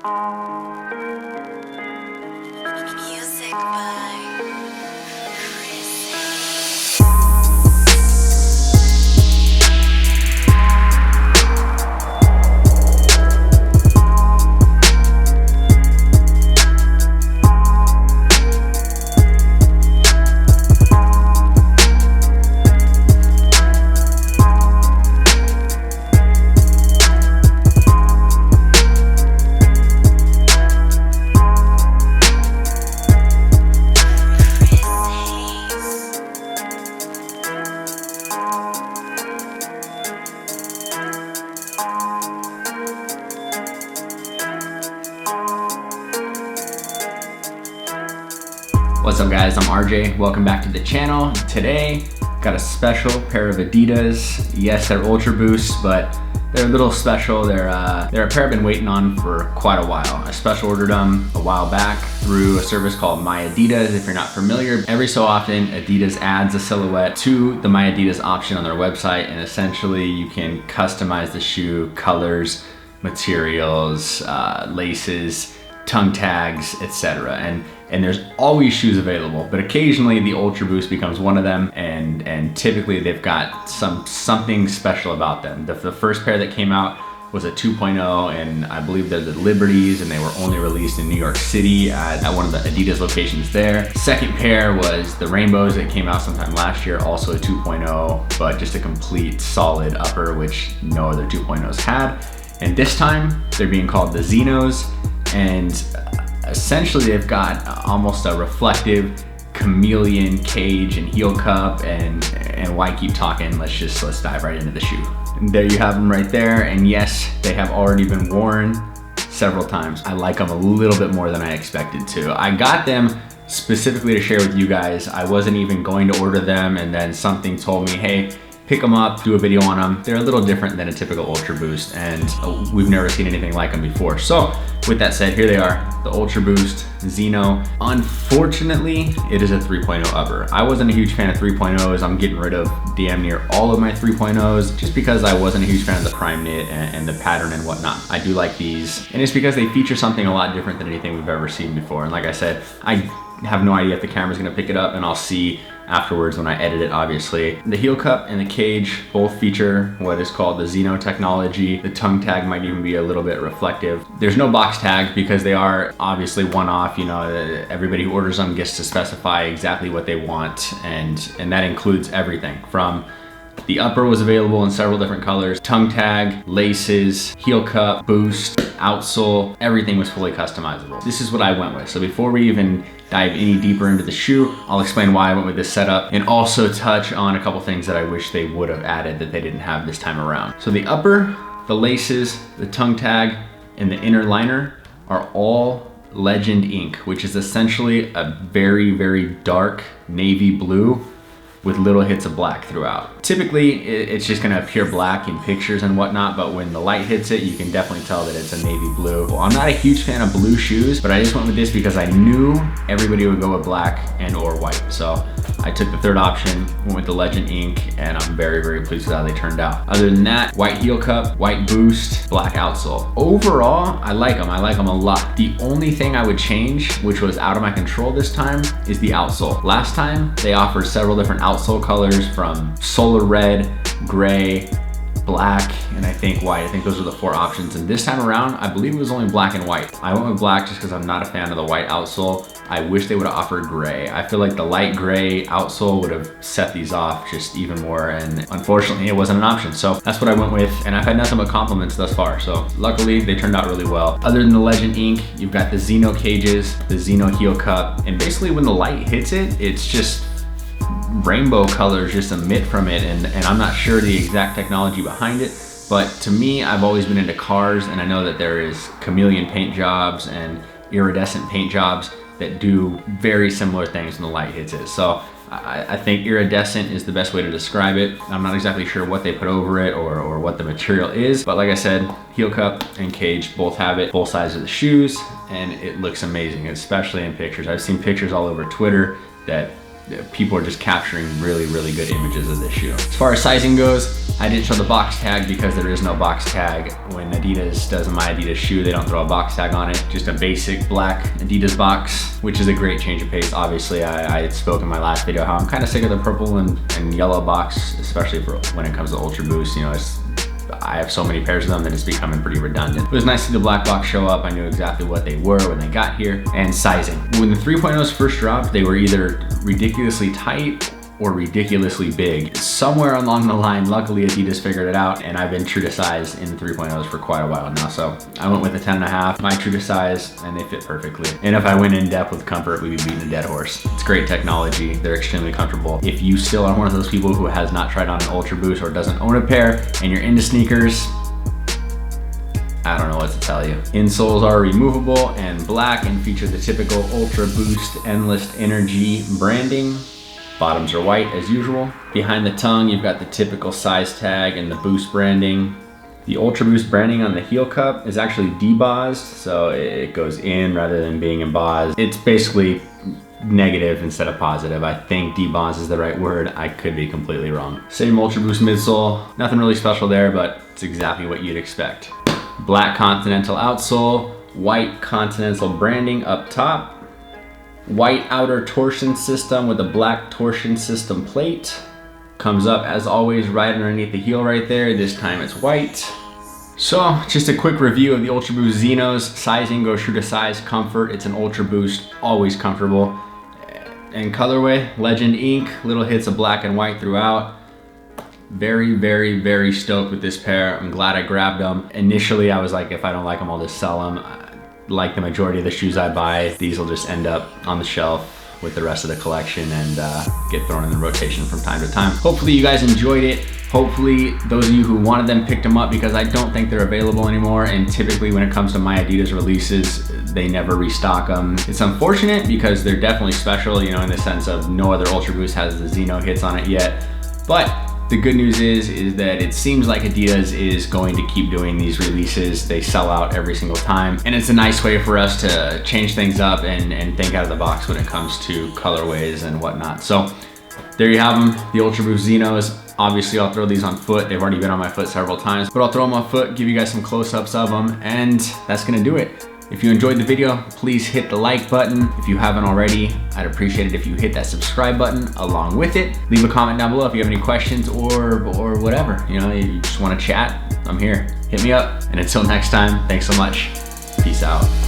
Music by What's up guys, I'm RJ, welcome back to the channel. Today, got a special pair of Adidas. Yes, they're Ultra Boosts, but they're a little special. They're a pair I've been waiting on for quite a while. I special ordered them a while back through a service called My Adidas. If you're not familiar, every so often Adidas adds a silhouette to the My Adidas option on their website, and essentially you can customize the shoe, colors, materials, laces, tongue tags, etc. And there's always shoes available, but occasionally the Ultra Boost becomes one of them, and typically they've got something special about them. The first pair that came out was a 2.0, and I believe they're the Liberties, and they were only released in New York City at one of the Adidas locations there. Second pair was the Rainbows that came out sometime last year, also a 2.0, but just a complete solid upper, which no other 2.0s had. And this time they're being called the Xenos, and essentially they've got almost a reflective chameleon cage and heel cup, and why keep talking, let's dive right into the shoe. And there you have them right there, and yes, they have already been worn several times. I like them a little bit more than I expected to. I got them specifically to share with you guys. I wasn't even going to order them, and then something told me, hey, pick them up, do a video on them. They're a little different than a typical Ultra Boost, and we've never seen anything like them before. So with that said, here they are, the Ultra Boost Xeno. Unfortunately, it is a 3.0 upper. I wasn't a huge fan of 3.0s. I'm getting rid of damn near all of my 3.0s just because I wasn't a huge fan of the prime knit and the pattern and whatnot. I do like these, and it's because they feature something a lot different than anything we've ever seen before. And like I said, I have no idea if the camera's gonna pick it up, and I'll see afterwards when I edit it, obviously. The heel cup and the cage both feature what is called the Xeno technology. The tongue tag might even be a little bit reflective. There's no box tag because they are obviously one-off. You know, everybody who orders them gets to specify exactly what they want, and that includes everything from the upper was available in several different colors, tongue tag, laces, heel cup, boost, outsole, everything was fully customizable. This is what I went with. So before we even dive any deeper into the shoe, I'll explain why I went with this setup and also touch on a couple things that I wish they would have added that they didn't have this time around. So the upper, the laces, the tongue tag, and the inner liner are all Legend ink, which is essentially a very, very dark navy blue with little hits of black throughout. Typically, it's just gonna appear black in pictures and whatnot, but when the light hits it, you can definitely tell that it's a navy blue. Well, I'm not a huge fan of blue shoes, but I just went with this because I knew everybody would go with black and or white. So I took the third option, went with the Legend ink, and I'm very, very pleased with how they turned out. Other than that, white heel cup, white boost, black outsole. Overall, I like them a lot. The only thing I would change, which was out of my control this time, is the outsole. Last time, they offered several different outsole colors, from solar red, gray, black, and I think white. I think those are the four options. And this time around, I believe it was only black and white. I went with black just because I'm not a fan of the white outsole. I wish they would have offered gray. I feel like the light gray outsole would have set these off just even more, and unfortunately it wasn't an option. So that's what I went with, and I've had nothing but compliments thus far. So luckily they turned out really well. Other than the Legend ink, you've got the Xeno cages, the Xeno heel cup, and basically when the light hits it, it's just rainbow colors just emit from it, and I'm not sure the exact technology behind it, but to me, I've always been into cars, and I know that there is chameleon paint jobs and iridescent paint jobs that do very similar things when the light hits it. So I think iridescent is the best way to describe it. I'm not exactly sure what they put over it or what the material is, but like I said, heel cup and cage both have it, both sides of the shoes, and it looks amazing, especially in pictures. I've seen pictures all over Twitter that people are just capturing really, really good images of this shoe. As far as sizing goes, I didn't show the box tag because there is no box tag. When Adidas does my Adidas shoe, they don't throw a box tag on it. Just a basic black Adidas box, which is a great change of pace. Obviously, I spoke in my last video how I'm kind of sick of the purple and yellow box, especially for when it comes to Ultra Boost. You know, I have so many pairs of them that it's becoming pretty redundant. It was nice to see the black box show up. I knew exactly what they were when they got here. And sizing. When the 3.0s first dropped, they were either ridiculously tight or ridiculously big. Somewhere along the line, luckily Adidas figured it out, and I've been true to size in the 3.0s for quite a while now. So I went with a 10.5, my true to size, and they fit perfectly. And if I went in depth with comfort, we'd be beating a dead horse. It's great technology. They're extremely comfortable. If you still are one of those people who has not tried on an Ultra Boost or doesn't own a pair and you're into sneakers, I don't know what to tell you. Insoles are removable and black and feature the typical Ultra Boost Endless Energy branding. Bottoms are white as usual. Behind the tongue, you've got the typical size tag and the Boost branding. The Ultra Boost branding on the heel cup is actually debossed, so it goes in rather than being embossed. It's basically negative instead of positive. I think debossed is the right word. I could be completely wrong. Same Ultra Boost midsole. Nothing really special there, but it's exactly what you'd expect. Black Continental outsole, white Continental branding up top. White outer torsion system with a black torsion system plate. Comes up as always right underneath the heel right there. This time it's white. So just a quick review of the Ultra Boost Xenos. Sizing goes true to size. Comfort, it's an Ultra Boost, always comfortable. And colorway, Legend ink, little hits of black and white throughout. Very, very, very stoked with this pair. I'm glad I grabbed them. Initially I was like, if I don't like them, I'll just sell them. Like the majority of the shoes I buy, these will just end up on the shelf with the rest of the collection and get thrown in the rotation from time to time. Hopefully you guys enjoyed it. Hopefully those of you who wanted them picked them up, because I don't think they're available anymore, and typically when it comes to my Adidas releases, they never restock them. It's unfortunate because they're definitely special, you know, in the sense of no other Ultra Boost has the Xeno hits on it yet. But the good news is that it seems like Adidas is going to keep doing these releases. They sell out every single time. And it's a nice way for us to change things up and think out of the box when it comes to colorways and whatnot. So there you have them, the Ultra Boost Xenos. Obviously I'll throw these on foot. They've already been on my foot several times, but I'll throw them on foot, give you guys some close-ups of them, and that's gonna do it. If you enjoyed the video, please hit the like button. If you haven't already, I'd appreciate it if you hit that subscribe button along with it. Leave a comment down below if you have any questions or whatever. You know, you just wanna chat, I'm here. Hit me up. And until next time, thanks so much. Peace out.